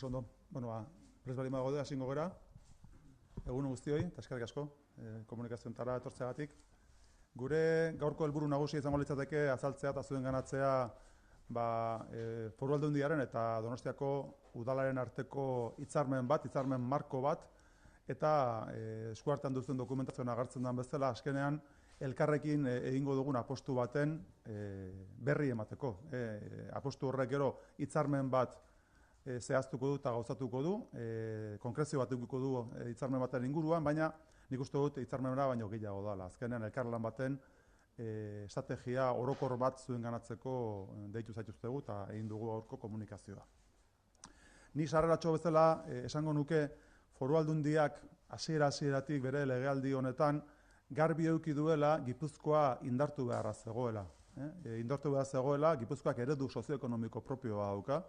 Oso ondo, prest bali gaude, hasingo gera, egun guztioi, eta eskerrik asko, komunikazioetara etortzeagatik. Gure gaurko helburu nagusia izango litzateke azaltzea eta zuen ganatzea Foru Aldundiaren eta Donostiako udalaren arteko hitzarmen marko bat, eta eskuartean duzuen dokumentazioan agertzen den bezala, azkenean elkarrekin egingo dugun apostu baten berri emateko. Apostu horrek gero hitzarmen bat zehaztuko du eta gauzatuko du, konkrezio bat edukiko du hitzarmen baten inguruan, baina nik uste dut hitzarmena baino gehiago dela. Azkenean elkarlan baten estrategia orokor bat zuen ganatzeko deitu zaituztegu eta egin dugu gaurko komunikazioa. Ni sarreratxo bezala esango nuke Foru Aldundiak hasieratik bere legealdi honetan garbi eduki duela Gipuzkoa indartu beharra zegoela. Indartu beharra zegoela, Gipuzkoak eredu sozioekonomiko propioa dauka,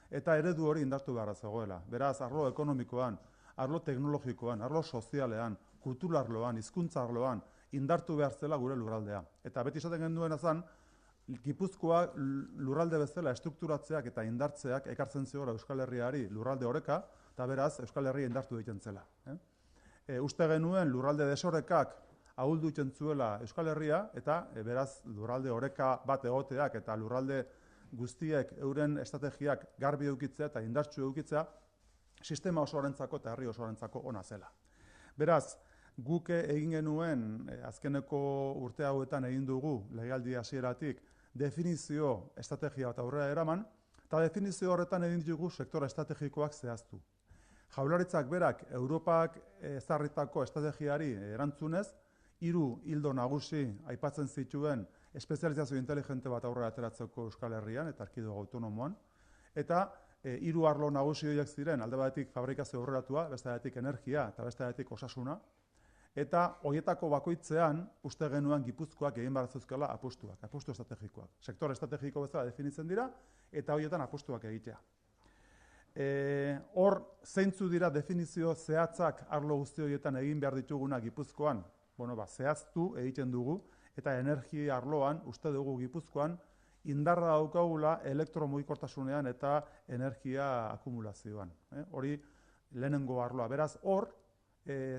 eta eredu hori indartu beharra zegoela. Beraz, arlo ekonomikoan, arlo teknologikoan, arlo sozialean, kulturarloan, hizkuntza arloan, indartu behar zela gure lurraldea. Eta beti esaten genduena zen, Gipuzkoa lurralde bezala estrukturatzeak eta indartzeak ekartzen zigora Euskal Herriari lurralde oreka, eta beraz, Euskal Herria indartu egiten zela. Uste genuen lurralde desorekak ahuldu egiten zuela Euskal Herria, eta beraz, lurralde oreka bat egoteak eta lurralde guztiek euren estrategiak garbi edukitzea eta indartsu edukitzea sistema osoarentzako eta herri osoarentzako ona zela. Beraz, guk egin genuen azkeneko urte hauetan egin dugu legealdi hasieratik definizio estrategia bat aurrera eraman, eta definizio horretan egin ditugu sektora estrategikoak zehaztu. Jaurlaritzak berak Europak ezarritako estrategiari erantzunez, 3 ildo nagusi aipatzen zituen espezializazio inteligente bat aurrera ateratzeko Euskal Herrian eta erkidego autonomoan, eta 3 arlo nagusi horiek ziren, alde batetik fabrikazio aurreratua, beste batetik energia eta beste batetik osasuna, eta horietako bakoitzean uste genuen Gipuzkoak egin behar zeuzkela apustuak, apustu estrategikoak. Sektor estrategiko bezala definitzen dira, eta horietan apustuak egitea. Hor, zeintzu dira definizio zehatzak arlo guzti horietan egin behar dituguna Gipuzkoan, zehaztu egiten dugu, eta energia arloan, uste dugu Gipuzkoan, indarra daukagula elektromugikortasunean eta energia akumulazioan. Hori lehenengo arloa. Beraz, hor,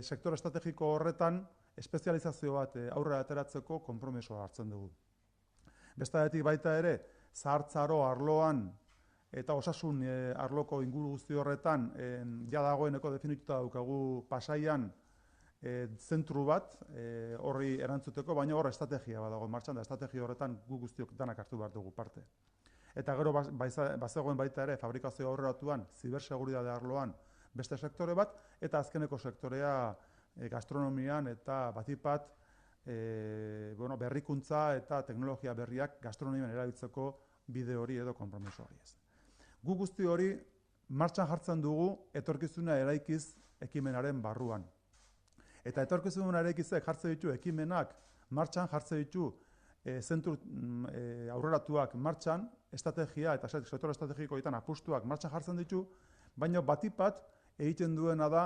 sektor estrategiko horretan, espezializazio bat aurrera ateratzeko konpromisoa hartzen dugu. Bestatik baita ere, zahartzaro arloan eta osasun arloko inguru guzti horretan, ja dagoeneko definituta daukagu Pasaian, zentru bat horri erantzuteko, baina hor estrategia bat dago martxan, da estrategia horretan gu guztiok danak hartu behar dugu parte. Eta gero bazegoen baita ere fabrikazio aurreratuan, ziberseguridade arloan beste sektore bat, eta azkeneko sektorea gastronomian eta batipat berrikuntza eta teknologia berriak gastronomian erabiltzeko bide hori edo konpromiso hori ez. Gu guzti hori martxan jartzen dugu etorkizuna eraikiz ekimenaren barruan. Eta etorkizuna eraikizek jartzen ditu ekimenak martxan, jartzen ditu zentru aurreratuak martxan, estrategia eta sektor estrategikoetan apustuak martxan jartzen ditu, baina batipat egiten duena da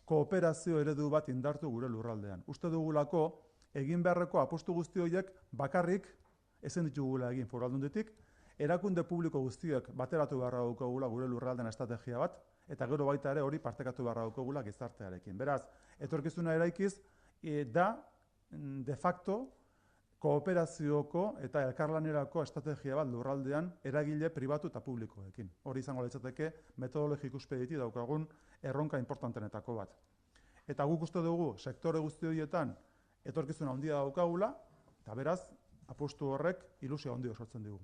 kooperazio eredu bat indartu gure lurraldean. Uste dugulako egin beharreko apustu guzti horiek bakarrik ezin ditugula egin Foru Aldunditik, erakunde publiko guztiek bateratu beharra daukagula gure lurraldean estrategia bat, eta gero baita ere hori partekatu beharra daukagula gizartearekin. Beraz, etorkizuna eraikiz da de facto kooperazioko eta elkarlanerako estrategia bat lurraldean eragile pribatu eta publikoekin. Hori izango litzateke metodologi ikuspegitik daukagun erronka importantenetako bat. Eta guk uste dugu sektore guzti horietan etorkizuna handia daukagula, eta beraz, apustu horrek ilusio handia sortzen digu.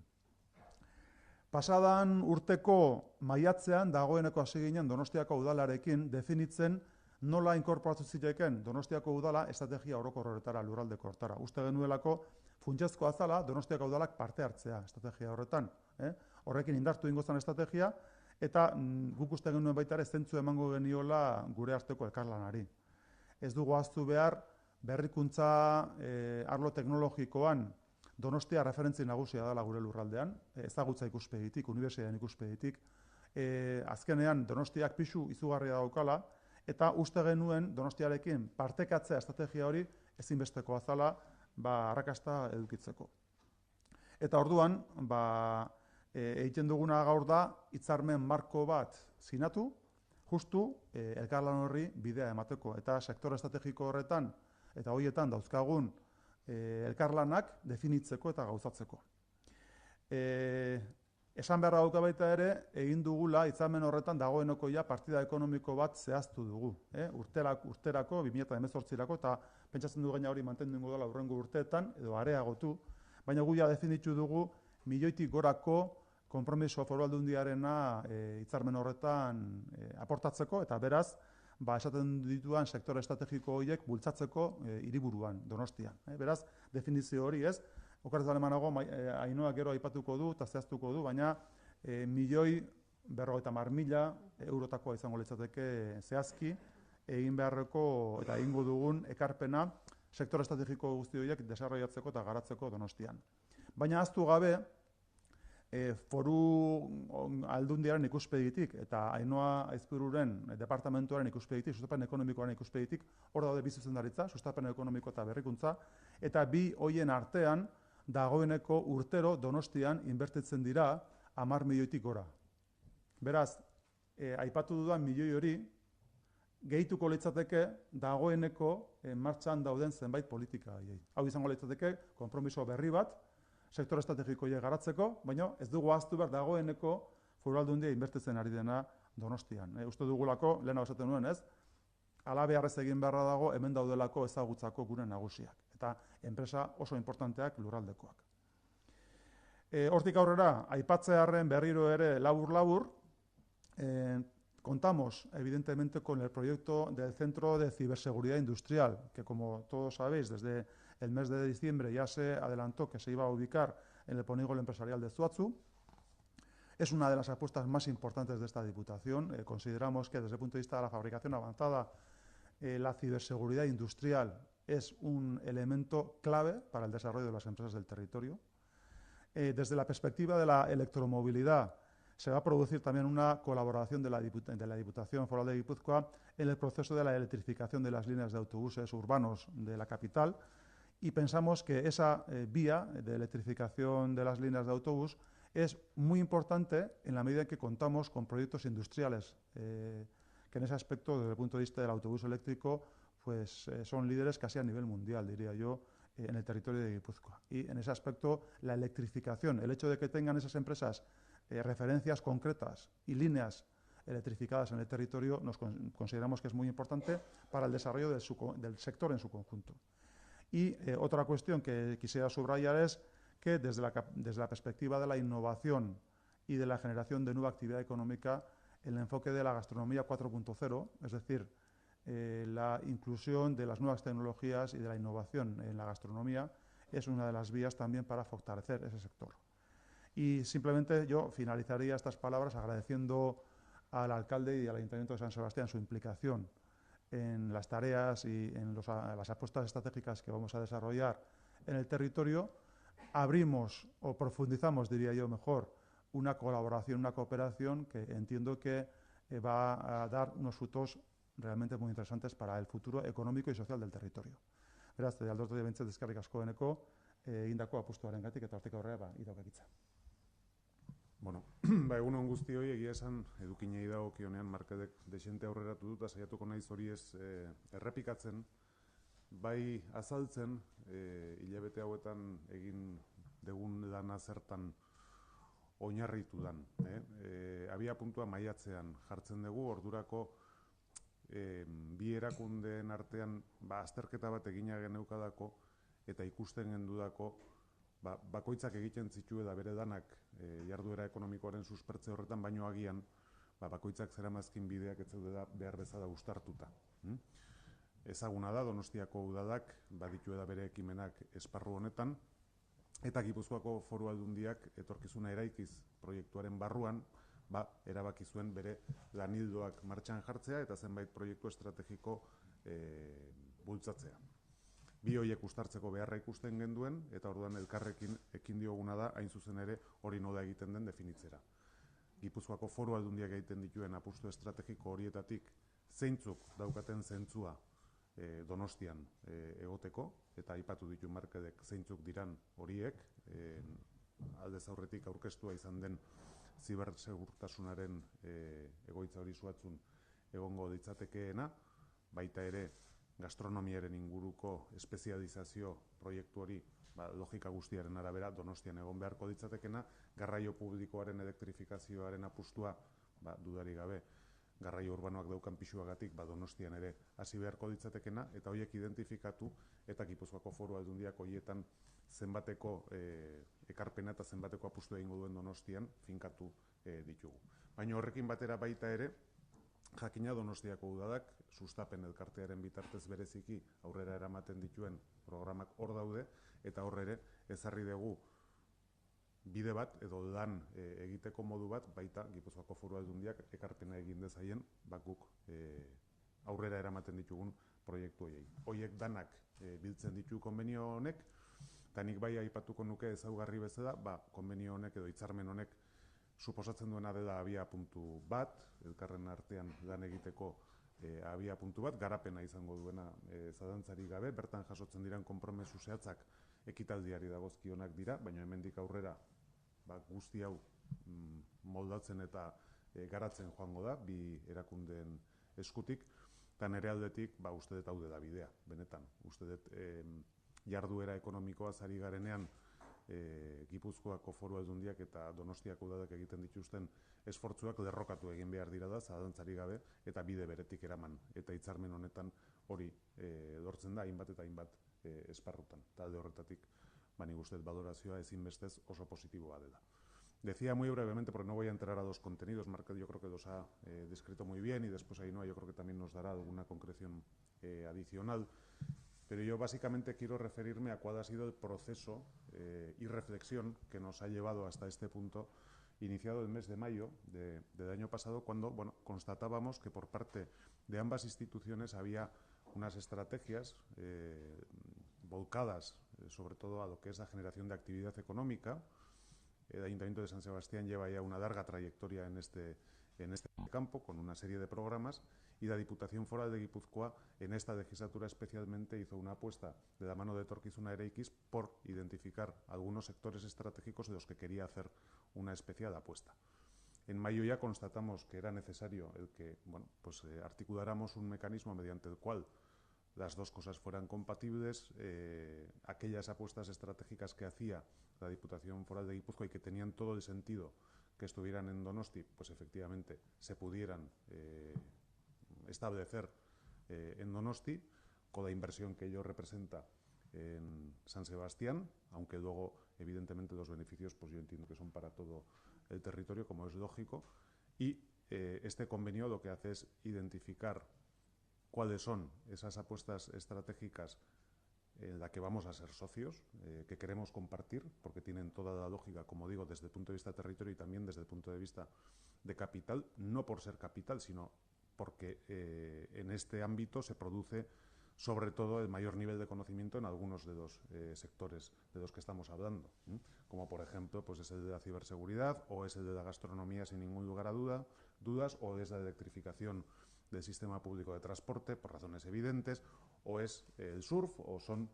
Pasadan urteko maiatzean dagoeneko hasi ginen Donostiako udalarekin definitzen nola inkorporatu ziteken Donostiako udala estrategia orokor horretara, lurraldeko horretara. Uste genuelako funtsezkoa zela Donostiako udalak parte hartzea estrategia horretan. Horrekin indartu ingo zen estrategia, eta guk uste genuen baita ere zentzu emango geniola gure arteko elkarlanari. Ez dugu ahaztu behar berrikuntza arlo teknologikoan Donostia referentzia nagusia dela gure lurraldean, ezagutza ikuspegitik, unibertsitatean ikuspegitik. Azkenean Donostiak pisu izugarria daukala, eta uste genuen Donostiarekin partekatzea estrategia hori ezinbestekoa zela arrakasta edukitzeko. Eta orduan, egiten duguna gaur da, hitzarmen marko bat sinatu, justu elkarlan horri bidea emateko. Eta sektore estrategiko horretan, eta horietan dauzkagun elkarlanak definitzeko eta gauzatzeko. Esan beharra dauka baita ere, egin dugula hitzarmen horretan dagoeneko ja partida ekonomiko bat zehaztu dugu. Urterako, 2018-rako, eta pentsatzen du gaina hori mantendu dela hurrengo urteetan, edo areagotu, baina gu ja definitu dugu milioitik gorako konpromiso foru aldundiarena hitzarmen horretan aportatzeko, eta beraz, esaten dituan sektore estrategiko horiek bultzatzeko hiriburuan, Donostian. Beraz, definizio hori ez, okerrez alemanago, Ainhoak gero aipatuko du eta zehaztuko du, baina 1.050.000 eurotakoa izango litzateke zehazki, egin beharreko eta egingo dugun ekarpena sektore estrategiko guzti horiek desarrollatzeko eta garatzeko Donostian. Baina ahaztu gabe, foru aldundiaren ikuspegitik eta Ainhoa Aizpururen departamentuaren ikuspegitik, sustapen ekonomikoaren ikuspegitik, hor daude bi zuzendaritza, sustapen ekonomiko eta berrikuntza, eta bi hoien artean dagoeneko urtero Donostian inbertitzen dira 10 milioitik gora. Beraz, aipatu dudan milioi hori, gehituko litzateke dagoeneko martxan dauden zenbait politika. Hau izango litzateke konpromiso berri bat, sektore estrategikoia garatzeko, baina ez dugu ahaztu behar dagoeneko foru aldundia inbertitzen ari dena Donostian. Uste dugulako, lehena esaten nuen ez, halabeharrez egin beharra dago hemen daudelako ezagutzako gure nagusiak. Eta enpresa oso importanteak lurraldekoak. Hortik aurrera, aipatzearren berriro ere labur-labur, contamos evidentemente con el proyecto del Centro de Ciberseguridad Industrial, que como todos sabéis, desde el mes de diciembre ya se adelantó que se iba a ubicar en el polígono empresarial de Zuazu. Es una de las apuestas más importantes de esta Diputación. Consideramos que desde el punto de vista de la fabricación avanzada, la ciberseguridad industrial es un elemento clave para el desarrollo de las empresas del territorio. Desde la perspectiva de la electromovilidad, se va a producir también una colaboración de la Diputación Foral de Guipúzcoa en el proceso de la electrificación de las líneas de autobuses urbanos de la capital, y pensamos que esa vía de electrificación de las líneas de autobús es muy importante en la medida en que contamos con proyectos industriales que en ese aspecto, desde el punto de vista del autobús eléctrico, pues son líderes casi a nivel mundial, diría yo, en el territorio de Guipúzcoa. Y en ese aspecto, la electrificación, el hecho de que tengan esas empresas referencias concretas y líneas electrificadas en el territorio, consideramos que es muy importante para el desarrollo del sector en su conjunto. Y otra cuestión que quisiera subrayar es que desde la perspectiva de la innovación y de la generación de nueva actividad económica, el enfoque de la gastronomía 4.0, es decir, la inclusión de las nuevas tecnologías y de la innovación en la gastronomía, es una de las vías también para fortalecer ese sector. Y simplemente yo finalizaría estas palabras agradeciendo al alcalde y al Ayuntamiento de San Sebastián su implicación en las tareas y en las apuestas estratégicas que vamos a desarrollar en el territorio. Abrimos o profundizamos, diría yo mejor, una colaboración, una cooperación que entiendo que va a dar unos frutos realmente muy interesantes para el futuro económico y social del territorio. Beraz, aldortu dira bintzat eskerrik asko deneko, egindako apustuarengatik eta hortik aurrera iraukakitza. Bueno, egunon guztioi, egia esan edukinei dagokionean markedek desente aurreratu dut, saiatuko naiz hori ez errepikatzen, bai azaltzen, hilabete hauetan egin degun dana zertan oinarritu dan. Abia puntua maiatzean jartzen dugu, ordurako bi erakundeen artean azterketa bat egina geneukadako eta ikusten gendudako bakoitzak egiten zitu eta bere danak jarduera ekonomikoaren suspertze horretan, baino agian bakoitzak zeramazkin bideak ez da behar bezala uztartuta. Ezaguna da, Donostiako udadak baditu da bere ekimenak esparru honetan, eta Gipuzkoako Foru Aldundiak etorkizuna eraikiz proiektuaren barruan erabaki zuen bere lanildoak martxan jartzea eta zenbait proiektu estrategiko bultzatzea. Bi horiek uztartzeko beharra ikusten genduen, eta orduan elkarrekin ekin dioguna da, hain zuzen ere, hori nola egiten den definitzera. Gipuzkoako Foru Aldundiak egiten dituen apustu estrategiko horietatik zeintzuk daukaten zentzua Donostian egoteko, eta aipatu ditu markedek zeintzuk diran horiek, aldez aurretik aurkeztua izan den zibersegurtasunaren egoitza hori Suatzun egongo ditzatekeena, baita ere gastronomiaren inguruko espezializazio proiektu hori logika guztiaren arabera Donostian egon beharko ditzatekena, garraio publikoaren elektrifikazioaren apustua dudarik gabe garraio urbanoak daukan pisuagatik Donostian ere hasi beharko ditzatekena, eta horiek identifikatu eta Gipuzkoako Foru Aldundiak horietan zenbateko ekarpena eta zenbateko apustu egingo duen Donostian finkatu ditugu. Baina horrekin batera baita ere, jakina Donostiako udadak sustapen elkartearen bitartez bereziki aurrera eramaten dituen programak hor daude, eta hor ere ezarri dugu bide bat edo lan egiteko modu bat baita Gipuzkoako Foru Aldundiak ekarpena egin dezaien guk aurrera eramaten ditugun proiektu horiei. Horiek danak biltzen ditu konbenio honek, eta nik bai aipatuko nuke ezaugarri bezala, konbenio honek edo hitzarmen honek suposatzen duena dela abia puntu bat, elkarren artean lan egiteko abia puntu bat, garapena izango duena zalantzarik gabe, bertan jasotzen diren konpromezu zehatzak ekitaldiari dagozkionak dira, baina hemendik aurrera guzti hau moldatzen eta garatzen joango da, bi erakundeen eskutik, eta nire aldetik uste dut hau dela bidea, benetan. Uste dut jarduera ekonomikoaz ari garenean Gipuzkoako Foru Aldundiak eta Donostiako udadak egiten dituzten esfortzuak lerrokatu egin behar dira da, zalantzarik gabe, eta bide beretik eraman. Eta hitzarmen honetan hori lortzen da, hainbat eta hainbat esparrutan. Talde horretatik, nik uste dut valorazioa ezinbestez oso positiboa dela. Decía muy brevemente, porque no voy a entrar a los contenidos, Marc yo creo que los ha descrito muy bien, y después Ainhoa yo creo que también nos dará alguna concreción adicional. Pero yo básicamente quiero referirme a cuál ha sido el proceso y reflexión que nos ha llevado hasta este punto, iniciado el mes de mayo del año pasado, cuando constatábamos que por parte de ambas instituciones había unas estrategias volcadas sobre todo a lo que es la generación de actividad económica. El Ayuntamiento de San Sebastián lleva ya una larga trayectoria en este campo, con una serie de programas, y la Diputación Foral de Guipúzcoa en esta legislatura especialmente hizo una apuesta de la mano de Etorkizuna Eraikis por identificar algunos sectores estratégicos de los que quería hacer una especial apuesta. En mayo ya constatamos que era necesario el que articuláramos un mecanismo mediante el cual las dos cosas fueran compatibles, aquellas apuestas estratégicas que hacía la Diputación Foral de Guipúzcoa y que tenían todo el sentido que estuvieran en Donosti, pues efectivamente se pudieran establecer en Donosti, con la inversión que ello representa en San Sebastián, aunque luego evidentemente los beneficios pues yo entiendo que son para todo el territorio, como es lógico, y este convenio lo que hace es identificar cuáles son esas apuestas estratégicas en la que vamos a ser socios, que queremos compartir, porque tienen toda la lógica, como digo, desde el punto de vista territorio y también desde el punto de vista de capital, no por ser capital, sino porque en este ámbito se produce sobre todo el mayor nivel de conocimiento en algunos de los sectores de los que estamos hablando, como por ejemplo pues es el de la ciberseguridad, o es el de la gastronomía sin ningún lugar a dudas, o es la electrificación del sistema público de transporte por razones evidentes, o es el surf, o son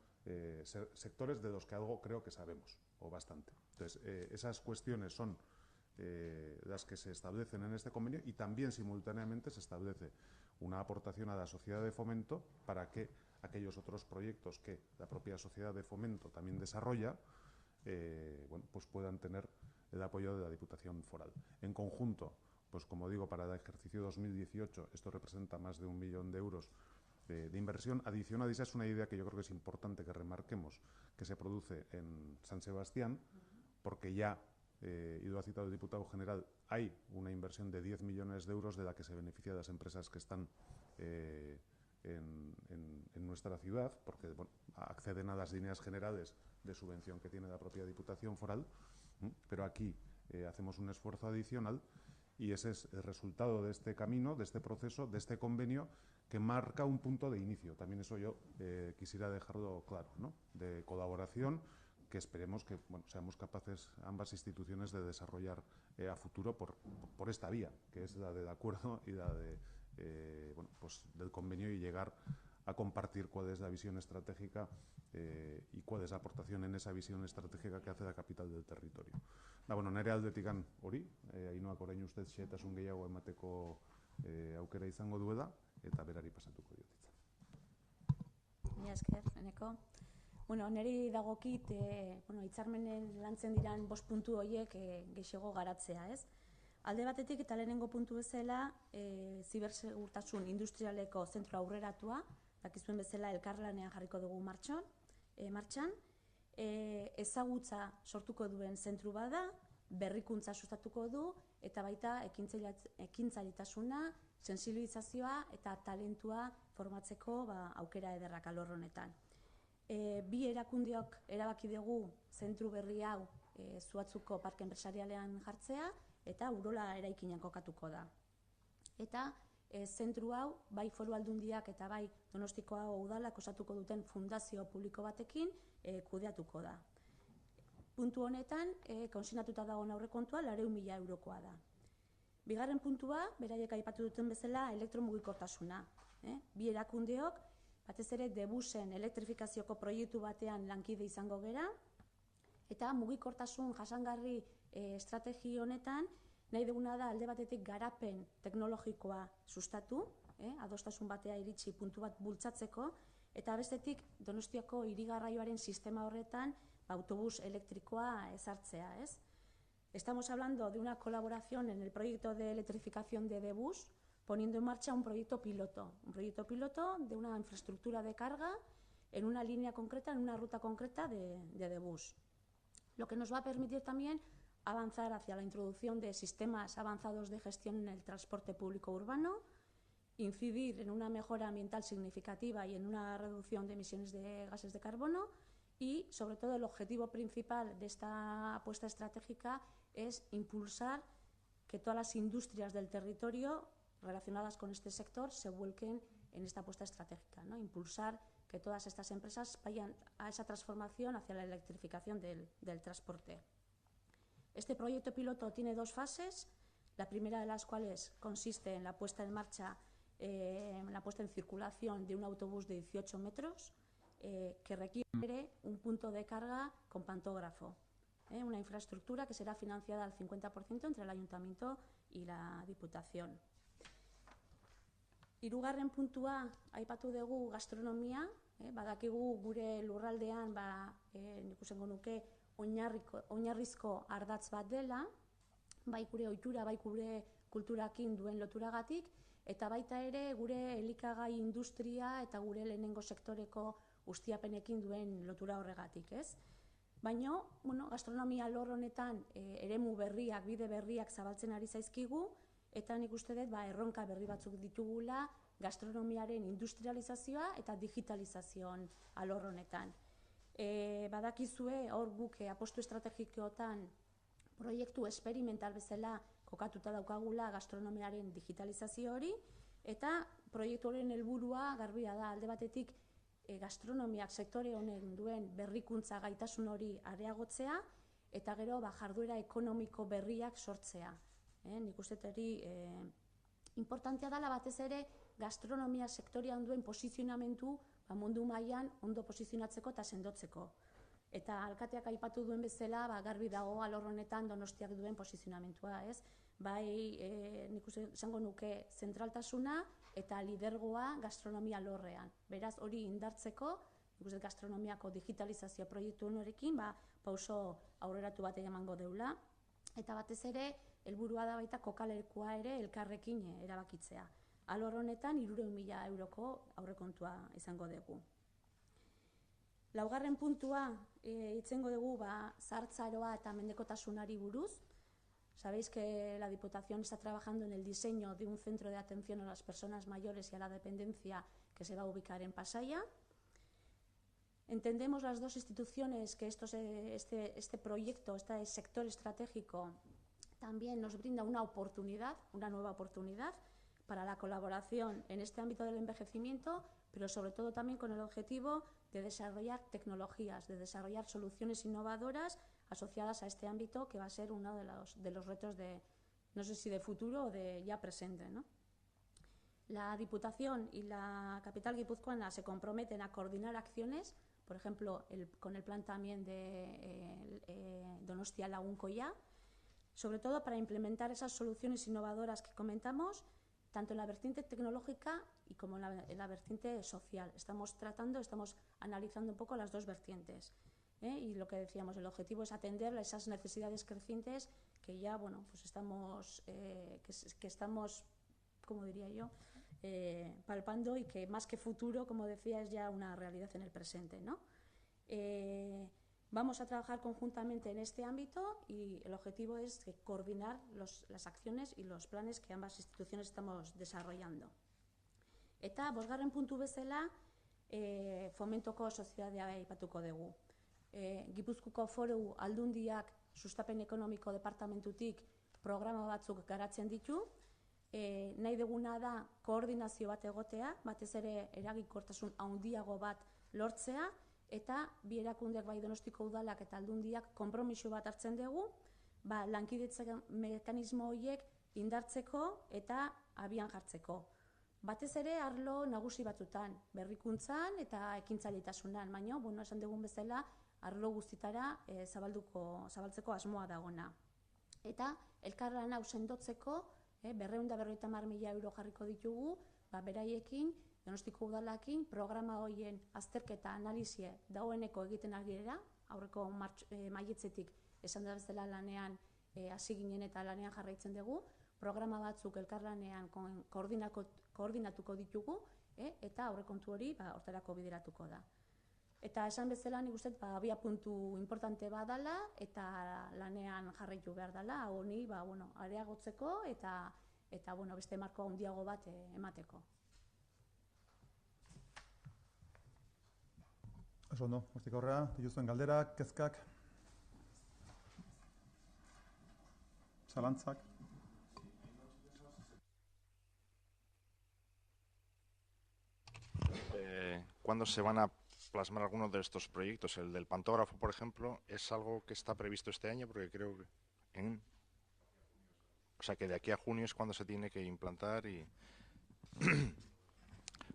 sectores de los que algo creo que sabemos, o bastante. Entonces, esas cuestiones son las que se establecen en este convenio, y también simultáneamente se establece una aportación a la sociedad de fomento para que aquellos otros proyectos que la propia sociedad de fomento también desarrolla pues puedan tener el apoyo de la Diputación Foral. En conjunto, pues como digo, para el ejercicio 2018 esto representa más de 1 millón de euros de inversión adicional, y esa es una idea que yo creo que es importante que remarquemos, que se produce en San Sebastián, porque ya, y lo ha citado el diputado general, hay una inversión de 10 millones de euros de la que se benefician las empresas que están en nuestra ciudad, porque acceden a las líneas generales de subvención que tiene la propia Diputación Foral, pero aquí hacemos un esfuerzo adicional, y ese es el resultado de este camino, de este proceso, de este convenio, que marca un punto de inicio. También eso yo quisiera dejarlo claro, ¿no? De colaboración, que esperemos que seamos capaces ambas instituciones de desarrollar a futuro por esta vía, que es la del acuerdo y la de, pues del convenio, y llegar a compartir cuál es la visión estratégica y cuál es la aportación en esa visión estratégica que hace la capital del territorio. Bueno, nire aldetikan hori, Ainhoak orain ustez xehetasun gehiago emateko aukera izango duela, eta berari pasatuko diot hitza. Mila esker, Eneko. Niri dagokit, hitzarmenen lantzen diran 5 puntu horiek gehiago garatzea, ez? Alde batetik eta lehenengo puntu bezala, zibersegurtasun industrialeko zentro aurreratua, dakizuen bezala elkarlanean jarriko dugu martxan, ezagutza sortuko duen zentru bada, berrikuntza sustatuko du, eta baita ekintzailetasuna, sensibilizazioa eta talentua formatzeko aukera ederrak alor honetan. Bi erakundeok erabaki dugu zentru berri hau Zuhatzuko parke enpresarialean jartzea eta Urola eraikinean kokatuko da. Eta zentru hau bai Foru Aldundiak eta bai Donostiko udalak osatuko duten fundazio publiko batekin kudeatuko da. Puntu honetan, konsignatuta dagoen aurrekontua 400.000 eurokoa da. Bigarren puntua, beraiek aipatu duten bezala, elektromugikortasuna. Bi erakundeok, batez ere Debusen elektrifikazioko proiektu batean lankide izango gera, eta mugikortasun jasangarri estrategi honetan, nahi duguna da alde batetik garapen teknologikoa sustatu, adostasun batea iritsi puntu bat bultzatzeko, eta bestetik Donostiako hirigarraioaren sistema horretan autobus elektrikoa ezartzea, ez? Estamos hablando de una colaboración en el proyecto de electrificación de Debus, poniendo en marcha un proyecto piloto de una infraestructura de carga en una línea concreta, en una ruta concreta de Debus. Lo que nos va a permitir también avanzar hacia la introducción de sistemas avanzados de gestión en el transporte público urbano, incidir en una mejora ambiental significativa y en una reducción de emisiones de gases de carbono y, sobre todo, el objetivo principal de esta apuesta estratégica es impulsar que todas las industrias del territorio relacionadas con este sector se vuelquen en esta apuesta estratégica, ¿no? Impulsar que todas estas empresas vayan a esa transformación hacia la electrificación del transporte. Este proyecto piloto tiene 2 fases, la primera de las cuales consiste en la puesta en marcha, la puesta en circulación de un autobús de 18 metros que requiere un punto de carga con pantógrafo, una infraestructura que será financiada al 50% entre el Ayuntamiento y la Diputación. Hirugarren puntua aipatu dugu gastronomia, badakigu gure lurraldean nik usango nuke oinarrizko ardatz bat dela, bai gure ohitura, bai gure kulturakin duen loturagatik, eta baita ere gure elikagai industria eta gure lehenengo sektoreko ustiapenekin duen lotura horregatik, ez? Baina, gastronomia alor honetan eremu berriak, bide berriak zabaltzen ari zaizkigu, eta nik uste dut erronka berri batzuk ditugula gastronomiaren industrializazioa eta digitalizazioan alor honetan. Badakizue hor guk apostu estrategikoetan proiektu esperimental bezala kokatuta daukagula gastronomiaren digitalizazio hori, eta proiektu horren helburua garbia da alde batetik gastronomiak sektore honen duen berrikuntza gaitasun hori areagotzea, eta gero jarduera ekonomiko berriak sortzea. Nik uste hori importantea dela batez ere gastronomia sektorean duen posizionamentu mundu mailan ondo posizionatzeko eta sendotzeko. Eta alkateak aipatu duen bezala garbi dago alor honetan Donostiak duen posizionamentua, ez? Bai, nik esango nuke zentraltasuna eta lidergoa gastronomia alorrean. Beraz, hori indartzeko, nik uste gastronomiako digitalizazio proiektu honekin pauso aurreratu bat emango deula, eta batez ere helburua da baita kokalekua ere elkarrekin erabakitzea. Alor honetan 300.000 euroko aurrekontua izango dugu. Laugarren puntua hitzengo dugu zahartzaroa eta mendekotasunari buruz. Sabéis que la Diputación está trabajando en el diseño de un centro de atención a las personas mayores y a la dependencia que se va a ubicar en Pasaia. Entendemos las dos instituciones que este proyecto, este sector estratégico, también nos brinda una oportunidad, una nueva oportunidad para la colaboración en este ámbito del envejecimiento, pero sobre todo también con el objetivo de desarrollar tecnologías, de desarrollar soluciones innovadoras asociadas a este ámbito que va a ser uno de los retos de, no sé si de futuro o de ya presente, ¿no? La Diputación y la capital guipuzcoana se comprometen a coordinar acciones, por ejemplo, con el plan también de Donostia Lagunkoia, sobre todo para implementar esas soluciones innovadoras que comentamos, tanto en la vertiente tecnológica y como en la vertiente social. Estamos analizando un poco las dos vertientes. Y lo que decíamos, el objetivo es atender a esas necesidades crecientes que ya, bueno, pues estamos, como diría yo, palpando, y que más que futuro, como decía, es ya una realidad en el presente, ¿no? Vamos a trabajar conjuntamente en este ámbito y el objetivo es coordinar las acciones y los planes que ambas instituciones estamos desarrollando. Eta, bosgarren puntu bezala, fomentoko soziedadea aipatuko dugu. Gipuzkoako Foru Aldundiak Sustapen Ekonomiko Departamentutik programa batzuk garatzen ditu. Nahi duguna da koordinazio bat egotea, batez ere eraginkortasun handiago bat lortzea, eta bi erakundeak, bai Donostiko udalak eta Aldundiak, konpromiso bat hartzen dugu, lankidetza mekanismo horiek indartzeko eta abian jartzeko. Batez ere arlo nagusi batutan, berrikuntzan eta ekintzailtasunan, baina, esan dugun bezala, arlo guztitara zabaltzeko asmoa dagona. Eta elkarlan hau sendotzeko 250.000 euro jarriko ditugu, beraiekin, Donostiko udalakin, programa horien azterketa analizie dagoeneko egiten ari dira, aurreko maiatzetik esan da bezala lanean hasi ginen eta lanean jarraitzen dugu, programa batzuk elkarlanean koordinatuko ditugu, eta aurrekontu hori hortarako bideratuko da. Eta esan bezala, nik uste, abia puntu importante badala eta lanean jarraitu behar dela, honi areagotzeko eta beste marko handiago bat emateko. Oso ondo, hortik aurrera, dituzuen galderak, kezkak, zalantzak. ¿Cuándo se van a plasmar algunos de estos proyectos? El del pantógrafo, por ejemplo, ¿es algo que está previsto este año? Porque creo que o sea, que de aquí a junio es cuando se tiene que implantar y...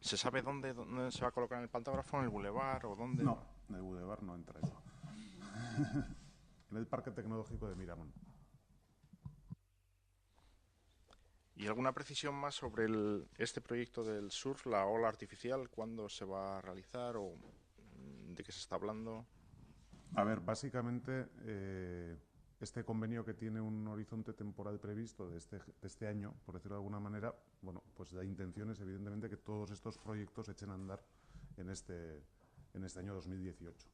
¿Se sabe dónde se va a colocar el pantógrafo? ¿En el bulevar o dónde? No, en el bulevar no entra eso. En el Parque Tecnológico de Miramón. ¿Y alguna precisión más sobre este proyecto del surf, la ola artificial? ¿Cuándo se va a realizar o de qué se está hablando? A ver, básicamente este convenio, que tiene un horizonte temporal previsto de este año, por decirlo de alguna manera, bueno, pues la intención es evidentemente que todos estos proyectos echen a andar en este año 2018.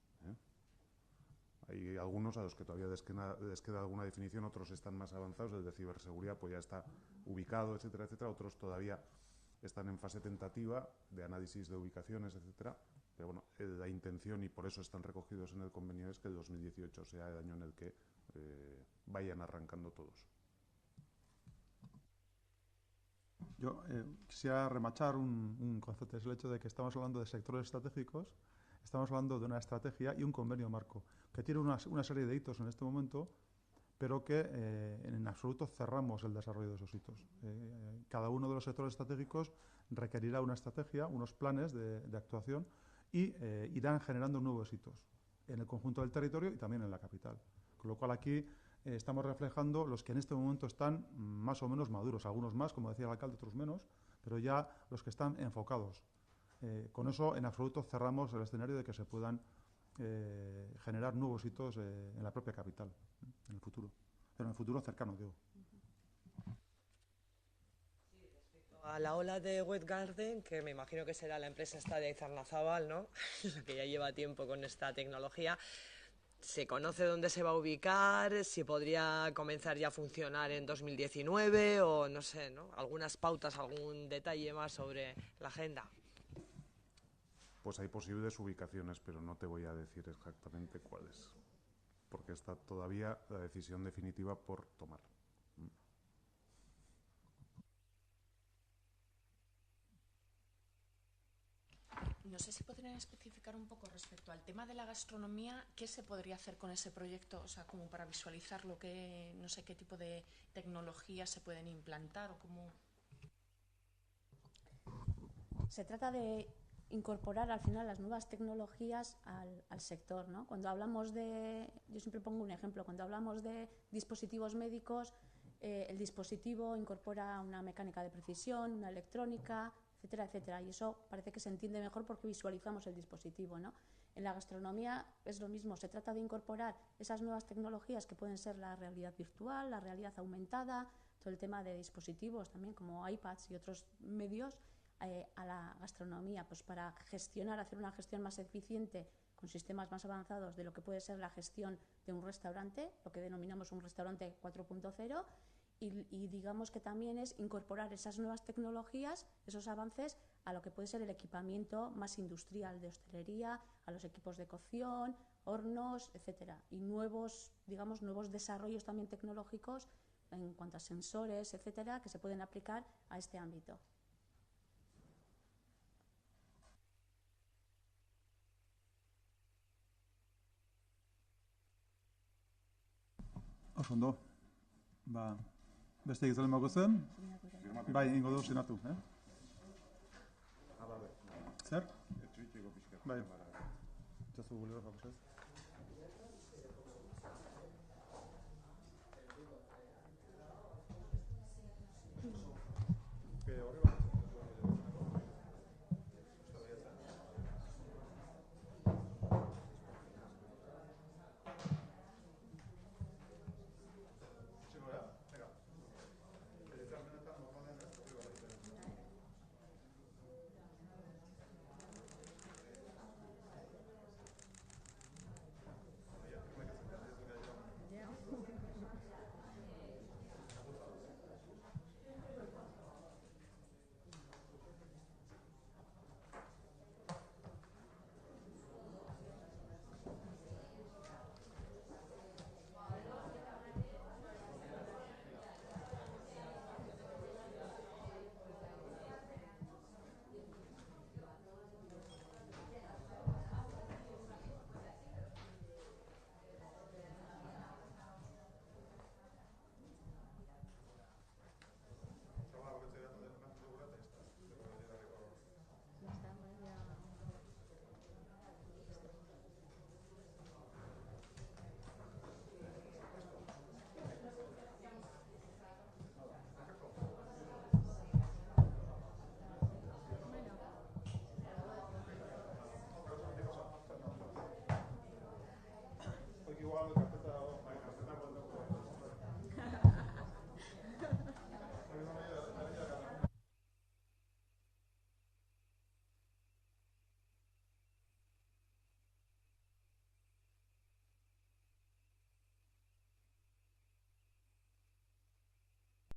Hay algunos a los que todavía les queda alguna definición, otros están más avanzados, el de ciberseguridad pues ya está ubicado, etcétera, etcétera, otros todavía están en fase tentativa de análisis de ubicaciones, etcétera. Pero bueno, la intención, y por eso están recogidos en el convenio, es que el 2018 sea el año en el que vayan arrancando todos. Yo quisiera remachar un concepto, es el hecho de que estamos hablando de sectores estratégicos, estamos hablando de una estrategia y un convenio marco, que tiene una serie de hitos en este momento, pero que en absoluto cerramos el desarrollo de esos hitos. Cada uno de los sectores estratégicos requerirá una estrategia, unos planes de actuación, y irán generando nuevos hitos en el conjunto del territorio y también en la capital. Con lo cual aquí estamos reflejando los que en este momento están más o menos maduros, algunos más, como decía el alcalde, otros menos, pero ya los que están enfocados. Con eso, en absoluto, cerramos el escenario de que se puedan generar nuevos hitos en la propia capital, en el futuro. Pero en el futuro cercano, digo. A la ola de Wet Garden, que me imagino que será la empresa esta de Aizarnazábal, ¿no? La que ya lleva tiempo con esta tecnología. ¿Se conoce dónde se va a ubicar? ¿Si podría comenzar ya a funcionar en 2019? O no sé, ¿no? ¿Algunas pautas, algún detalle más sobre la agenda? Pues hay posibles ubicaciones, pero no te voy a decir exactamente cuáles, porque está todavía la decisión definitiva por tomar. No sé si podrían especificar un poco respecto al tema de la gastronomía, ¿qué se podría hacer con ese proyecto? O sea, como para visualizarlo, no sé qué tipo de tecnologías se pueden implantar o cómo... se trata de incorporar al final las nuevas tecnologías al sector, ¿no? Cuando hablamos yo siempre pongo un ejemplo, cuando hablamos de dispositivos médicos, el dispositivo incorpora una mecánica de precisión, una electrónica, etcétera, etcétera, y eso parece que se entiende mejor porque visualizamos el dispositivo, ¿no? En la gastronomía es lo mismo, se trata de incorporar esas nuevas tecnologías que pueden ser la realidad virtual, la realidad aumentada, todo el tema de dispositivos también como iPads y otros medios, a la gastronomía, pues para hacer una gestión más eficiente con sistemas más avanzados de lo que puede ser la gestión de un restaurante, lo que denominamos un restaurante 4.0, y digamos que también es incorporar esas nuevas tecnologías, esos avances, a lo que puede ser el equipamiento más industrial de hostelería, a los equipos de cocción, hornos, etcétera, y nuevos desarrollos también tecnológicos en cuanto a sensores, etcétera, que se pueden aplicar a este ámbito. Oso ondo. Beste egizalen bako zen? Bai, ingo du sinatu, Zer? Bai. Itxazu gulero bako ez? Horri